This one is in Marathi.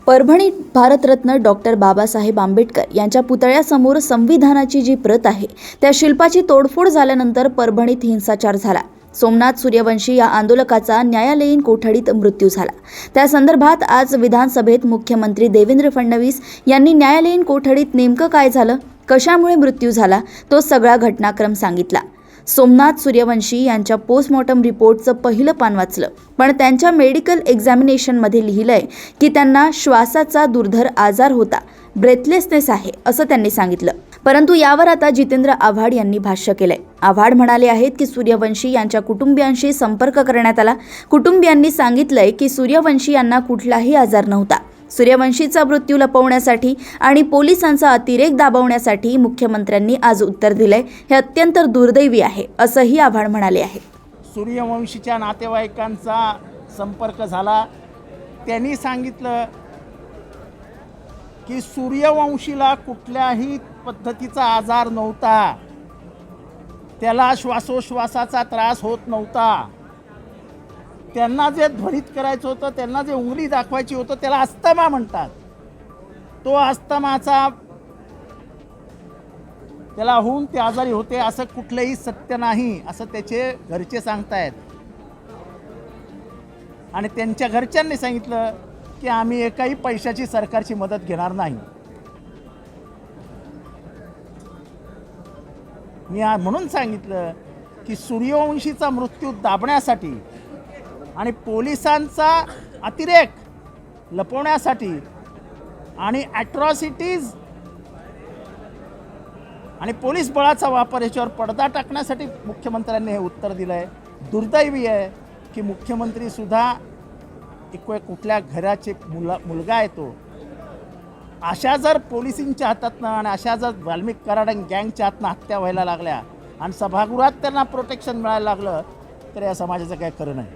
परभणीत भारतरत्न डॉक्टर बाबासाहेब आंबेडकर यांच्या पुतळ्यासमोर संविधानाची जी प्रत आहे त्या शिल्पाची तोडफोड झाल्यानंतर परभणीत हिंसाचार झाला। सोमनाथ सूर्यवंशी या आंदोलकाचा न्यायालयीन कोठडीत मृत्यू झाला। त्या संदर्भात आज विधानसभेत मुख्यमंत्री देवेंद्र फडणवीस यांनी न्यायालयीन कोठडीत नेमकं काय झालं, कशामुळे मृत्यू झाला तो सगळा घटनाक्रम सांगितला। सोमनाथ सूर्यवंशी यांच्या पोस्टमॉर्टम रिपोर्टचं पहिलं पान वाचलं, पण त्यांच्या मेडिकल एक्झामिनेशनमध्ये लिहिलंय की त्यांना श्वासाचा दुर्धर आजार होता, ब्रेथलेसनेस आहे असं त्यांनी सांगितलं। परंतु यावर आता जितेंद्र आव्हाड यांनी भाष्य केलंय। आव्हाड म्हणाले आहेत की सूर्यवंशी यांच्या कुटुंबियांशी संपर्क करण्यात आला। कुटुंबियांनी सांगितलंय की सूर्यवंशी यांना कुठलाही आजार नव्हता। सूर्यवंशीचा मृत्यू लपवण्यासाठी आणि पोलिसांचा अतिरेक दाबवण्यासाठी मुख्यमंत्र्यांनी आज उत्तर दिलंय, हे अत्यंत दुर्दैवी आहे असंही आव्हाड म्हणाले आहे। सूर्यवंशीच्या नातेवाईकांचा संपर्क झाला, त्यांनी सांगितलं की सूर्यवंशीला कुठल्याही पद्धतीचा आजार नव्हता, त्याला श्वासोश्वासाचा त्रास होत नव्हता, त्यांना जे ध्वनित करायचं होतं, त्यांना जे उंगली दाखवायची होतं त्याला अस्थमा म्हणतात, तो अस्थमाचा त्याला होऊन ते आजारी होते असं कुठलंही सत्य नाही असं त्याचे घरचे सांगतायत। आणि त्यांच्या घरच्यांनी सांगितलं की आम्ही एकाही पैशाची सरकारची मदत घेणार नाही। मी म्हणून सांगितलं की सूर्यवंशीचा मृत्यू दाबण्यासाठी आणि पोलिसांचा अतिरेक लपवण्यासाठी आणि ॲट्रॉसिटीज आणि पोलीस बळाचा वापर याच्यावर पडदा टाकण्यासाठी मुख्यमंत्र्यांनी हे उत्तर दिलं आहे। दुर्दैवी आहे की मुख्यमंत्रीसुद्धा कुठल्या घराचे मुलगा आहे तो, अशा जर पोलिसांच्या हातातनं आणि अशा जर वाल्मिक कराड गँगच्या हातनं हत्या व्हायला लागल्या आणि सभागृहात त्यांना प्रोटेक्शन मिळायला लागलं तर या समाजाचं काय खरं नाही।